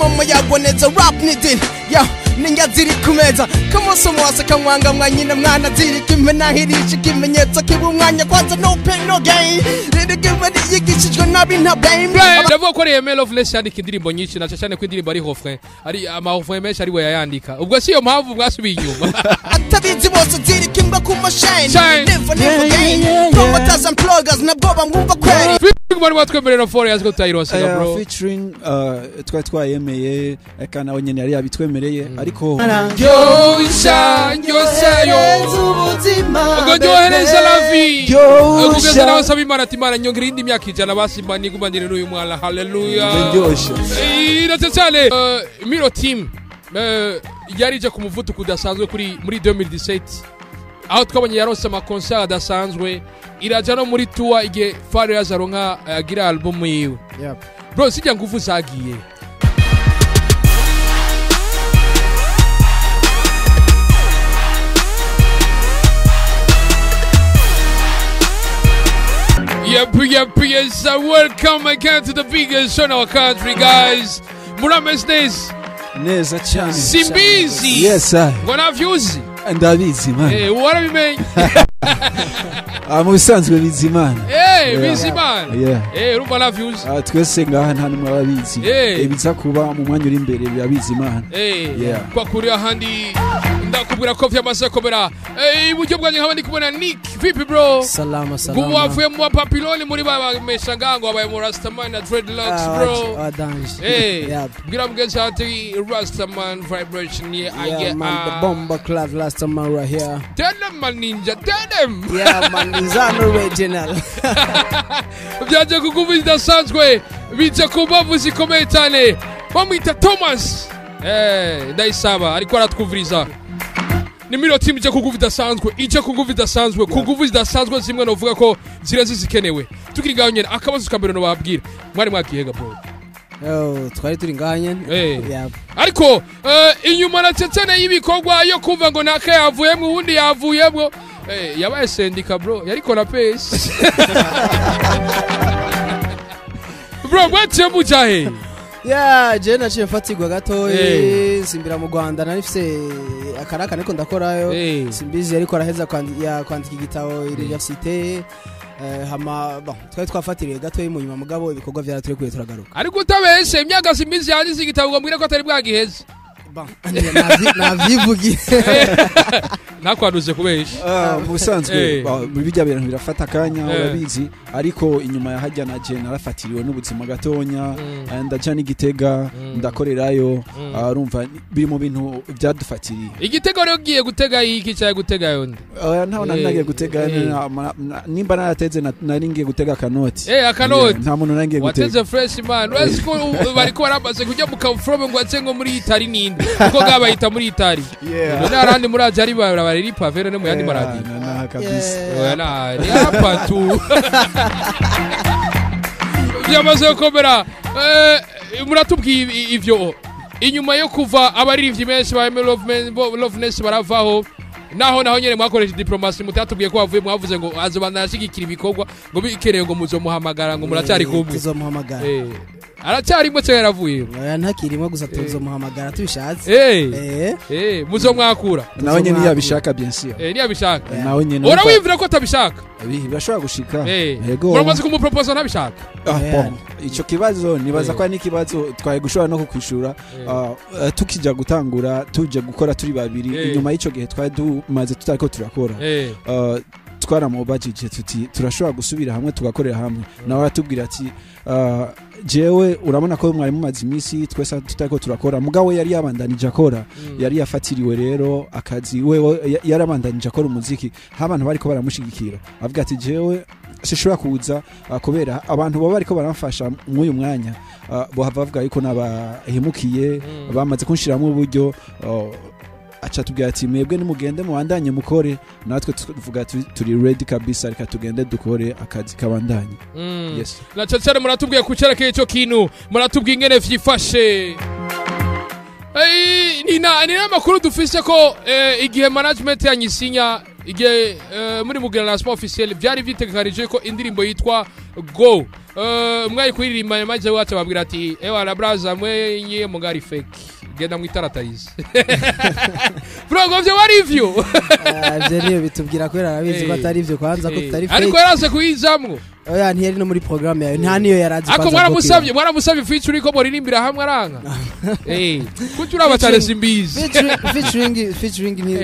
Mama yagwaneza rap nidin yo ninja ziri kumeza kama somo asaka mwanga mwanyina mwana ziri kimena hirishi kimenyetso kibumwanya kwanza no pain no gain rede kimeni yigishijwe nabi na blame ndavuga ko Reme Loveless yandika indirimbo nyinshi na cyane ko indirimbo ari refrain ari ama-refrain menshi ari we yayandika ubwo siyo mpamvu mwasubiye inyuma atabizi bose ziri kimba ku machine never gain promoters and pluggers na boba mwumva kweri Kumari watwemerera fore yazgo Tyrose bro featuring twayemeye kana onyene yari abitwemereye ariko Yosha ubuzima ugojohereza la vie ukugeza nawe sabi Imana timana nyongera indi myaka ijana basimbani kubanire n'uyu mwana haleluya iratsale Miro team yarije ku muvuto kudasanzwe muri 2017 aho twabonye yaronse ama concert adasanzwe iraja no muri tour igihe Fare yazaronka agira album yiwe bro sijya nguvu zagiye Yes, welcome again to the biggest show in our country, guys. Murames neza cyane Simbizi. Yes sir. Ngona views. Ndabizi man. Warabimenye. Mu bisanzwe bizimana. Bizimana. Urumva na views. Twese ngaha nta numwe ababizi. Biza kuba mu mwanya uri imbere bibizimana. Kwa kuri ahandi ndakubwira ko vyamaze komera. Iburyo bwanjye nkabandi kubona Nick vipi bro? Salama. Gubu wavuye mu papiloni muri bameshangango abaye mu Rastaman na dreadlocks bro. Bwira mgenza ati Rastaman vibration yeah man, the bomber class Rastaman right here. Tell them man ninja, tell them. Yeah man, is an original. Byaje kukubiza sanzwe bice kubavu zikomeye cyane. Bamwita Thomas. Ndayisaba ariko aratwuviriza. Ni Miro team ije kuguvida sanzwe, kuguvida sanzwe zimwe no vuga ko zirezi zikenewe. Tukiri ngaho nyene akabazo kambere no babwira. Mwari mwakihega bro. Twari turi nganye. Ariko inyuma na tetene y'ibikorwa yo kuva ngo naka yavuyemo ubundi yavuyemo yabaye sendika bro yariko na pace. Bro what's your mujahe? Je naciye mfatirwa gato simbira mu Rwanda narifise akaraka niko ndakorayo simbizi ariko araheza kwandika igitabo université hama twari twafatiriye gato mu nyuma mugabo ibikorwa byaraturekuye turagaruka ariko utabeshe imyaka simbizi yandize igitabo ngo mbwire ko atari bwagiheze navyivugiye nakwaduze kubesha mu bisanzwe bijya bintu birafata kanya urabizi ariko inyuma yahajya na je narafatiriwe n'ubuzima gatonya ndaca n'Igitega ndakorerayo urumva biri mu bintu byadufatiriye Igitega rero giye gutega iki cyaye gutega yonde ntaho nagiye gutega nimba narateze nari ngiye gutega kanoti akanoti nta muntu nagiye gutega wateze fresh man rasiko bariko baramaze kujya mu Come ngo acengo muri Itali ninde uko gabayita muri Itali narandi muri ajari bari pavere no mu yandi maradi na kabisa ni hapa tu byamaze komera muratubwiye ivyo inyuma yo kuva abaririmbyi menshi ba Loveless baravaho naho nyene mwakoresha diplomasi mutatubwiye ko bavuye mwavuze ngo azobanda yashigikira ibikorwa ngo bikereye ngo muzomuhamagara ngo muracyari kumwe tuzomuhamagara aracyari mwe cyera yaravuye ntakirimo gusa tuzomuhamagara tubishatse muzomwakura nawe nyene yabishaka bien sûr niyabishaka nawe nyene urawivira ko atabishaka bashobora gushika yego uramaze kumupropose ntabishaka ico kibazo nibaza ko n'ikibazo twaye gushobora no kukwishura tukija gutangura tuje gukora turi babiri inyuma y'ico gihe twaye dumaze tutariko turakora twaramubajije tuti turashobora gusubira hamwe tugakorera hamwe nawe aratubwira ati jewe urabona ko mwari mumaze imisi twese tutariko turakora mugabo yari yabandanije akora yari yafatiriwe rero akazi wewe yarabandanije akora umuziki abantu bariko baramushigikira avuga ati jewe sishobora kuza kubera abantu baba bariko baramfasha mw'uyu mwanya bo bavuga yuko nabahemukiye bamaze kunshiramo uburyo acha tubwira ati mwebwe nimugende muwandanye mukore natwe tuvuga turi ready kabisa reka tugende dukore akazi kabandanye yes na cyane muratubwiye kucereke ico kintu muratubwiye ingene vyifashe ni na makuru dufise ko igihe management yanyisinya igihe muri Mugirana Sport Officiel byari bitegekanije ko indirimbo yitwa Go mwayi kuririmba maze wacu babwira ati ewa la braza mwe nyiye mugari fake genda mwitaratarize bro govye wari ivyo niyo bitubwira ko yarabizi ko atari ivyo kwanza ko tutari fake ariko yaraze kuyizamwo oya ntiyari no muri programme yawe nta niyo yarazi kwanza ako mwaramusavye featuring ko moririmbira hamwe aranga kutura abatarese imbizi featuring ni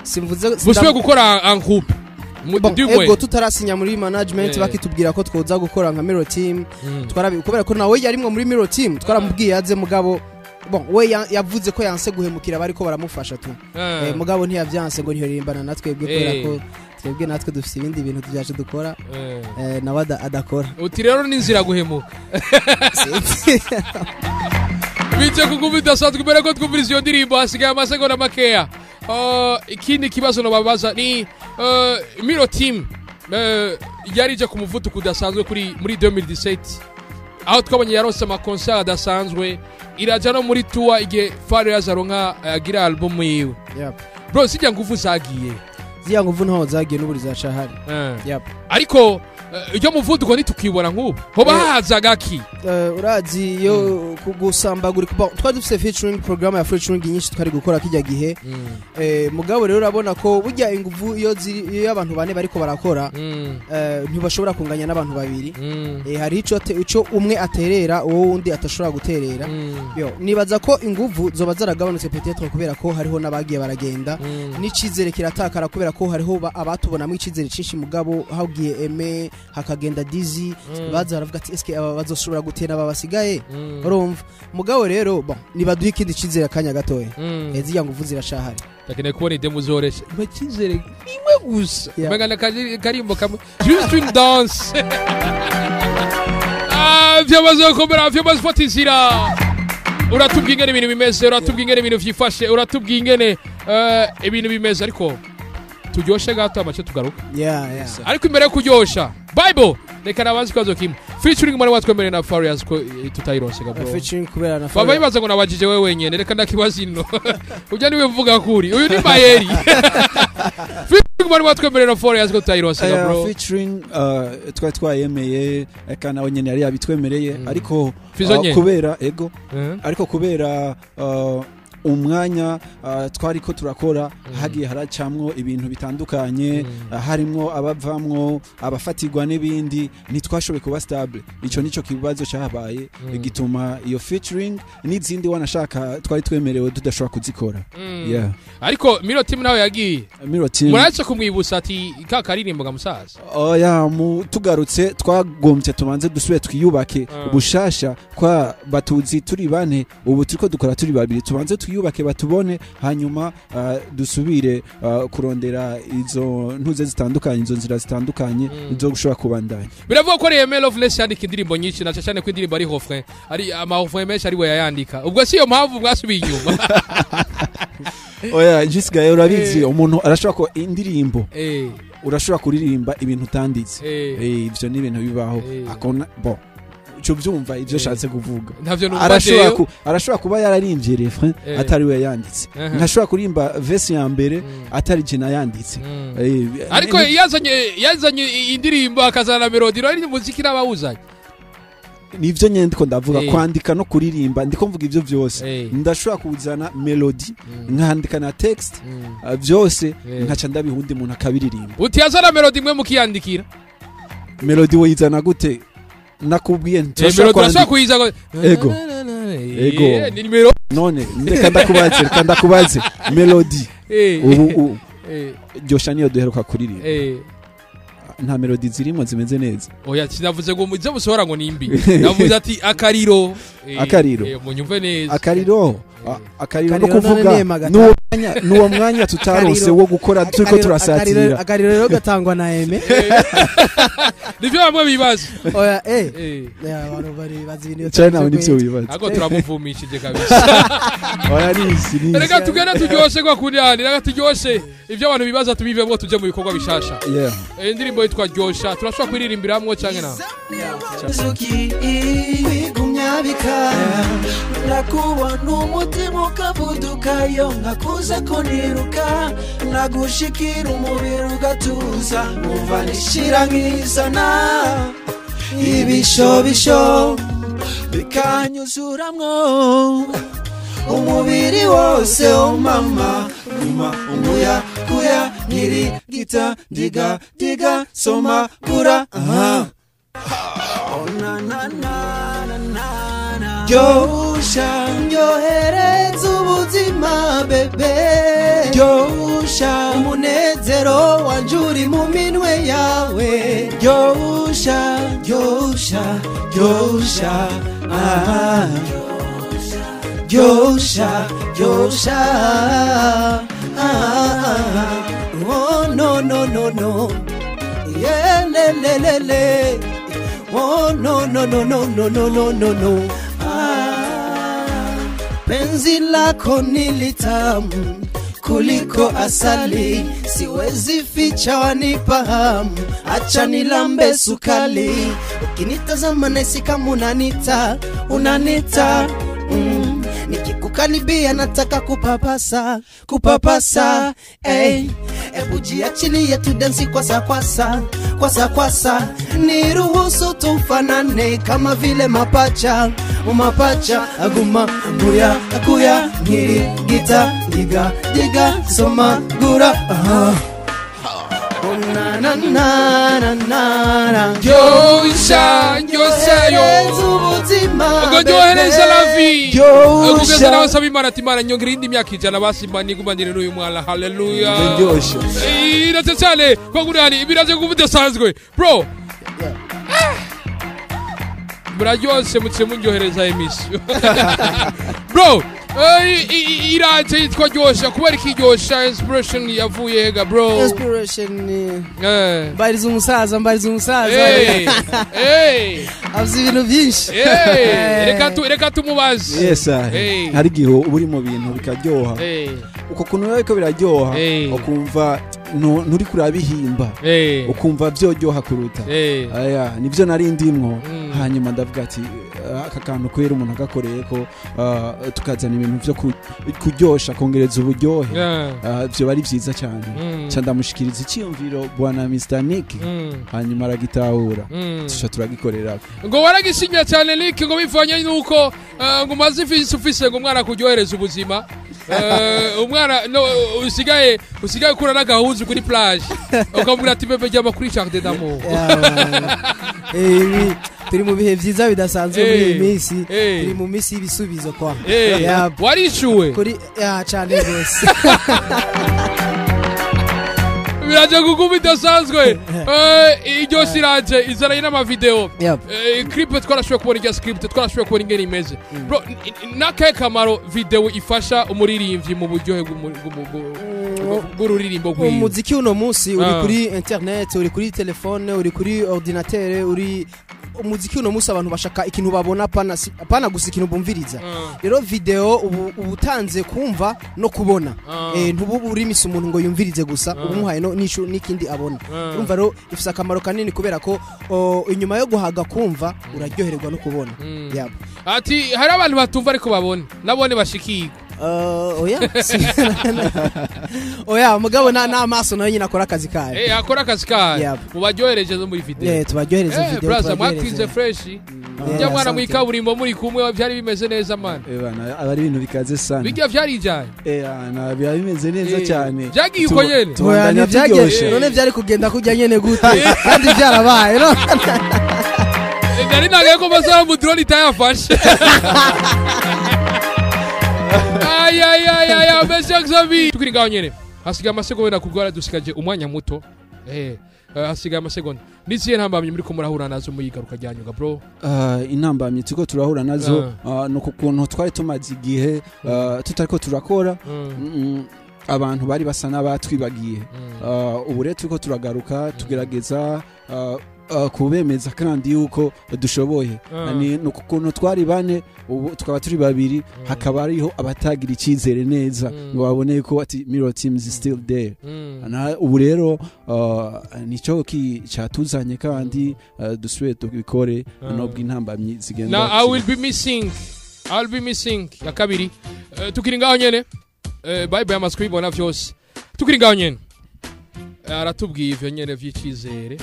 simvuze buswe gukora en groupe ego tutarasinya muri management bakitubwira ko twoza gukora nka Miro Team twarabi kubera ko nawe yarimwe muri Miro Team twaramubwiye aze mugabo we yavuze ko yanse guhemukira bariko baramufasha tu mugabo ntiyavyanse ngo ntiyorimbana natwe kubera ko twebwe natwe dufite ibindi bintu tujyaje dukora nawe adakora uti rero n'inzira guhemuka bice kugubita satwe mbere ko twumviriza iyo ndirimbo hasigaye amasegonda makeya ikindi kibazo no babaza ni Miro Team yarije ku muvuduko udasanzwe muri 2017 aho twabonye yarose amakonsa adasanzwe iraja no muri tour igihe Fare yazaronka agira album yiwe bro sijya nguvu zagiye ziya nguvu ntaho zagiye n'uburi zacahari ariko iyo muvuduko nitukibona nk'ubu hoba hazaga ki urazi yo kugusambagura twari dufite featuring program ya featuring nyinshi twari gukora kijya gihe mugabo rero urabona ko burya inguvu iyo abantu bane bariko barakora ntibashobora kunganya n'abantu babiri hari ico umwe aterera uwo wundi atashobora guterera yo nibaza ko inguvu zoba zaragabanutse peut-être kubera ko hariho nabagiye baragenda n'icizere kiratakara kubera ko hariho abatubonamo icizere cinshi mugabo hagiye eme hakagenda Dizzy baza baravuga ati eske aba bazoshobora gutera babasigaye urumva mugabo rero nibaduha ikindi cizere akanya gatoya eziya nguvu zirashahari takene kubona idemu zoresha bakizere nimwe gusa bagana karimbo kamwe just swing dance byabazo komera byabazo fatizira uratubwiye ingene ibintu bimeze uratubwiye ingene ibintu vyifashe uratubwiye ingene ibintu bimeze ariko turyoshe gato amace tugaruka ariko imbere yo kuryosha Bible reka nabanze kwazo kimwe featuring mwana watwemerera na Farias ko tutayironse gabo featuring kubera na Farias babaza ngo nabajije wewe wenyene reka ndakibazino ujya niwe mvuga kuri uyu ni Mayeri featuring mwana watwemerera na Farias ko tutayironse gabo featuring twayemeye eka nawe nyene yari yabitwemereye ariko kubera ego ariko kubera umwanya twari ko turakora hagiye haracamwo ibintu bitandukanye harimo abavamwo abafatirwa n'ibindi ntitwashoboye kuba stable ico nico kibazo cyabaye gituma iyo featuring n'izindi wanashaka twari twemerewe tudashobora kuzikora ariko Miro Team nawe yagiye Miro Team muraje kumwibusa ati kakaririmbo ga musaza tugarutse twagombye tubanze dusubire twiyubake bushasha kwa batuzi turi bane ubu turiko dukora turi babiri tubanze twiyubake batubone hanyuma dusubire kurondera izo ntuze zitandukanye izo nzira zitandukanye zo gushobora kubandanya biravuga ko Reme Loveless yandika indirimbo nyinshi na cyane ko indirimbo ari refrain ari amahofrain menshi ari we yayandika ubwo si yo mpamvu bwasubiye inyuma oya jisigaye urabizi umuntu arashobora ko indirimbo urashobora kuririmba ibintu utanditse ivyo ni ibintu bibaho akona cyo byumva ivyo shatse kuvuga arashobora kuba yararimbye refrain atari we yanditse ntashobora kurimba verse ya mbere atari jina yanditse ariko yazanye indirimbo akazana melody no ni muziki n'abawuzanye nivyo nyene ndiko ndavuga kwandika no kuririmba ndiko mvuga ivyo byose ndashobora kuzana melody nkandika na text byose nkaca ndabihundi umuntu akabiririmba utiyazana melody mwe mukiyandikira melody woyizana gute nakubwiye turashaka kuyiza ego none ndeka ndakubaze melody ubu Josha niyo duheruka kuririmba nta melody zirimo zimeze neza oya kinavuze ngo muze musohora ngo nimbi navuze ati akariro munyumve neza akariro no kuvuga nuwo mwanya tutarose wo gukora turiko turasatira akariro rero gatangwa na Eme nivyo bamwe bibaza oya abantu bari bazi ibintu cyane nivyo bibaza ako turamuvumishije kabisa oya nisi reka tugenda turyoshe kwa kunyani reka turyoshe ivyo abantu bibaza tubivemo tuje mu bikorwa bishasha indirimbo yitwa Ryosha turashobora kuririmbiramwo cyane na nyabika nakubona umutima ukavuduka yo nkakuza ko niruka nagushikira umubiri ugatuza nkumva nishira nkizana ibishobisho bikanyuzuramwo umubiri wose mama guma umuya kuya nkiri gita diga soma gura Josha nyohereza ubuzima bebe Josha umunezero wanjuri mu minwe yawe Josha Josha oh no yeah le oh no penzi lako nilitamu kuliko asali siwezi ficha wanipahamu acha nilambe sukali ukinitazama nahisi kama unanita nikikukaribia nataka kupapasa ebu jiachilie tudansi kwasa niruhusu tufanane kama vile mapacha aguma mbuya akuya ngiri gita diga soma gura Josha ugojohereza la vie ukugeza nawe saba imana ati imana nyongera indi myaka ijana basimba nigumandire n'uyu mwana haleluya irate cyane kwa gurani ibiraje kubudasanzwe bro muraryose mutse munjohereza emission bro iraje yitwa Josha kubera ikijosha inspiration yavuye hega bro inspiration mbariza umusaza avuze ibintu byinshi reka tumubaze yes hari gihe uri mu bintu bikaryoha uko kuntu ariko biraryoha ukumva nturi kurabihimba ukumva byoryoha kuruta aya nivyo nari ndimwo hanyuma ndavuga ati aka kantu kwera umuntu agakoreye ko tukazana ibintu byo kuryosha kongereza uburyohe byo bari byiza cyane ndamushikiriza icyumviro bwana Mr Nick hanyuma aragitahura tusha turagikorera ngo waragishimya cyane Nick ngo bivanye nuko ngo maze ufise ngo mwana kuryohereza ubuzima umwana usigaye kura n'agahuzu kuri plage ukamubwira ati bebe jya kuri Jardin d'Amour turi mu bihe byiza bidasanzwe muri iyi minsi turi mu minsi y'ibisubizo kwa warishuwe kuri cyane rwose biraje kuko bidasanzwe iryo siraje izaranye n'amavideo clip twarashoboye kubona irya script twarashoboye kubona ingene imeze bro nakaye kamaro video ifasha umuririmbyi mu buryohe bw'ururirimbo rw'iyi umuziki uno munsi uri kuri internet uri kuri telefone uri kuri ordinateur uri umuziki uno munsi abantu bashaka ikintu babona pana gusa ikintu bumviriza rero video ubutanze kumva no kubona ntubu urimisa umuntu ngo yumvirize gusa ubumuhaye no nisho nikindi abona urumva rero ifisa akamaro kanini kubera ko inyuma yo guhaga kumva uraryohererwa no kubona yabo ati hari abantu batumva ariko babona nabone bashikirwa oya mugabo n'amaso nayo nyine akora akazi kayo akora akazi kayo mubaryohereje zo muri video tubaryohereze video brother mwakwize fresh njya mwana mu ikaburimbo muri kumwe byari bimeze neza man bana abari ibintu bikaze sana bijya byari ijanye na byari bimeze neza cyane byagiye uko nyene none byari kugenda kujya nyene gute kandi byarabaye no nari nagaye ko bazaba mu drone itayafashe ay Monsieur Xavi tukiri ngaho nyene hasigaye amasegonda kugora dusigaje umwanya muto hasigaye amasegonda niziye ntambamye muri ko murahura nazo muyigaruka ryanyuga bro intambamye tuko turahura nazo no kukuntu twari tumaze igihe tutariko turakora abantu bari basa n'abatwibagiye ubu rero turiko turagaruka tugerageza kubemeza kandi yuko dushoboye ni ukuntu twari bane ubu tukaba turi babiri hakaba ariho abatagira icyizere neza ngo babone ko ati Mirror Team is still there ubu rero nico cyatuzanye kandi dusubire tubikore nobwo intambamyi zigenda na I will be missing ya kabiri tukiri ngaho nyene Bible y'amascribe vyose tukiri ngaho nyene aratubwiye ivyo nyene vy'icizere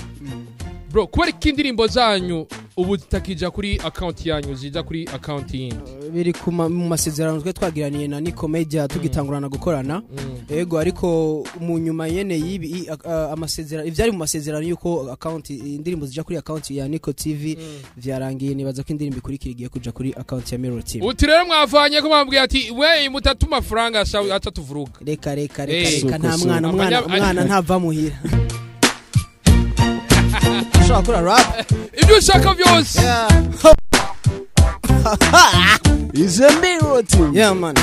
bro kubera ikindirimbo zanyu ubu zitakija kuri account yanyu zija kuri account yindi biri mu masezerano twe twagiraniye na Nico Media tugitangurana gukorana yego ariko mu nyuma yene yibi amasezerano ivyari mu masezerano yuko account indirimbo zija kuri account ya Nico TV vyarangiye nibaza ko indirimbo ikurikira igiye kuja kuri account ya Mirror Team uti rero mwavanye ko mwambwiye ati we mutatuma franga acha tuvuruka reka nta mwana ntava muhira Shakura rap ibyo shaka vyose is a Mirror Team. Yeah man,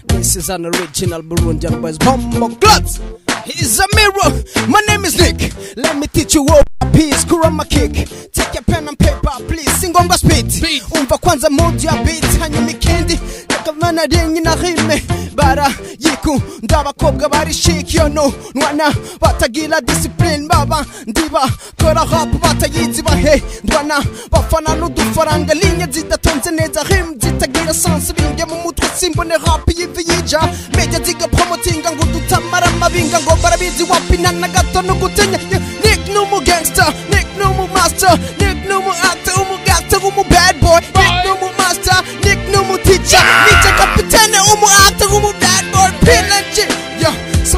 this is an original Burundian boys Bombo Clutz. He's a mirror, my name is Nick. Let me teach you all a piece, kurama kick. Take your pen and paper please, sing on the speed. Umva kwanza moja beat, hanyuma ikindi Nakamana ringi na rime bara yiku ndabakobwa bari chic yo no nwana batagira discipline baba ndiba kora rap batayizi bahe ndwana bafana n'udufaranga linye zidatonze neza rim zitagira sense binge mu mutwe simbone rap yiviyija media ziga promotinga ngo dutamara mabinga ngo barabizi wapina na gato no gutenya Nick no mu gangster Nick no mu master Nick no mu actor umu gangster umu bad boy Nick no mu master Nick no mu teacher Nick kapitene umu actor umu bad boy pinage yo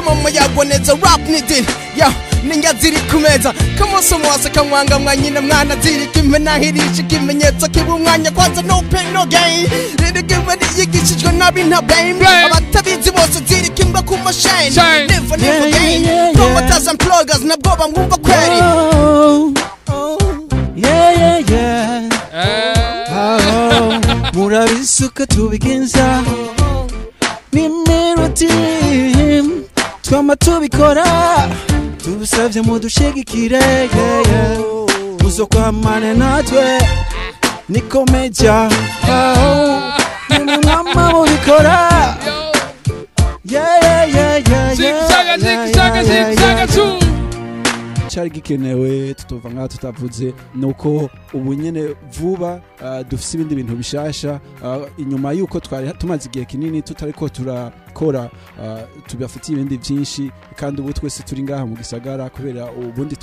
mama yagwaneza rap nidin yo ninja ziri kumeza kama somo asaka mwanga mwanyina mwana ziri kimena hirishi kimenyetso kibumwanya kwanza no pain no gain rede kimwe yigishijwe nabi na blame abatabizi bose ziri kimba ku machine never gain promoters and pluggers nabwo bamwumva kweri murabisuka tubigenza ni Mirror Team twama tubikora tubusavye mudushigikire muzokwamane natwe Nico Media ni mama mubikora zigzaga tu cyari gikenewe tutova nka tutavuze nuko ubu nyene vuba dufise ibindi bintu bishasha inyuma yuko twari tumaze igihe kinini tutariko turakora tubafitiye ibindi byinshi kandi ubu twese turi ngaha mu gisagara kubera ubundi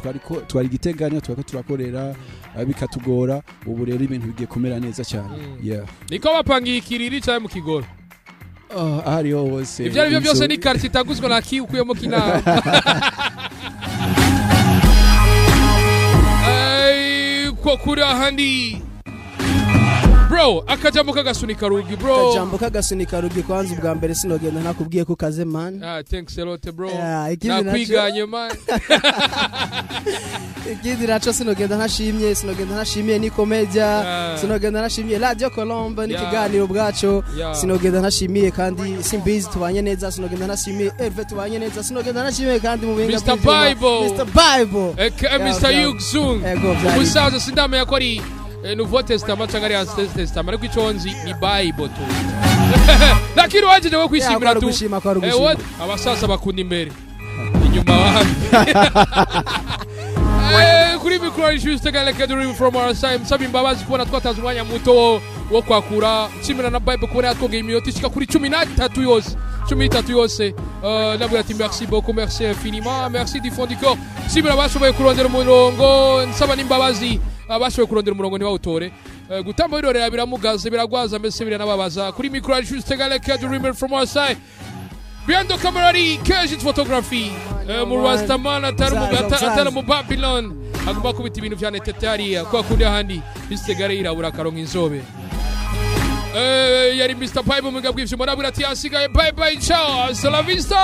twari giteganya twako turakorera bikatugora ubu rero ibintu bigiye kumera neza cyane niko bapangiye ikiriri cyane mu Kigoro ahari hose ivyo arivyo byose ni quartier itaguzwe na ki ukuyemo kinama ko kuri ahandi bro akajambo kagasunika rugi bro akajambo kagasunika rugi kwanza ubwa mbere sinogenda nakubwiye ko kaze man thanks a lot bro nakwiganye man ikindi naco sinogenda ntashimye Nico Media sinogenda ntashimye Radio Colombe n'ikiganiro bwaco sinogenda ntashimiye kandi simbizi tubanye neza sinogenda ntashimiye Herve tubanye neza sinogenda ntashimiye kandi mu binga Mr Bible Mr Yugzung umusaza sindame yakori Nouveau Testament cyangwa Ancien Testament ariko iconzi ni Bible tu lakini waje wo kwishimira tu abasasa bakunda imbere inyuma wapi kuri mikro juste galeka dream from our side sabi mbabazi kubona twataza umwanya muto wo kwakura nshimira na Bible kubona twogeye iminota ishika kuri 13 yose nabwo ati merci beaucoup merci infiniment merci du fond du cœur nshimira bashoboye kurondera umurongo nsaba nimbabazi abashoboye kurondera umurongo ni bawutore gutamba birorera biramugaza biragwaza mbese biranababaza kuri micro juste galeka dream from our side behind the camera Kejit photography mu Rastamana atara mu Babylon agomba kubita ibintu bya netetari kwa kundi ahandi bisegare irabura karonka inzobe yari Mr Pipe mu gabwivyo murabura ati asigaye bye bye ciao hasta la vista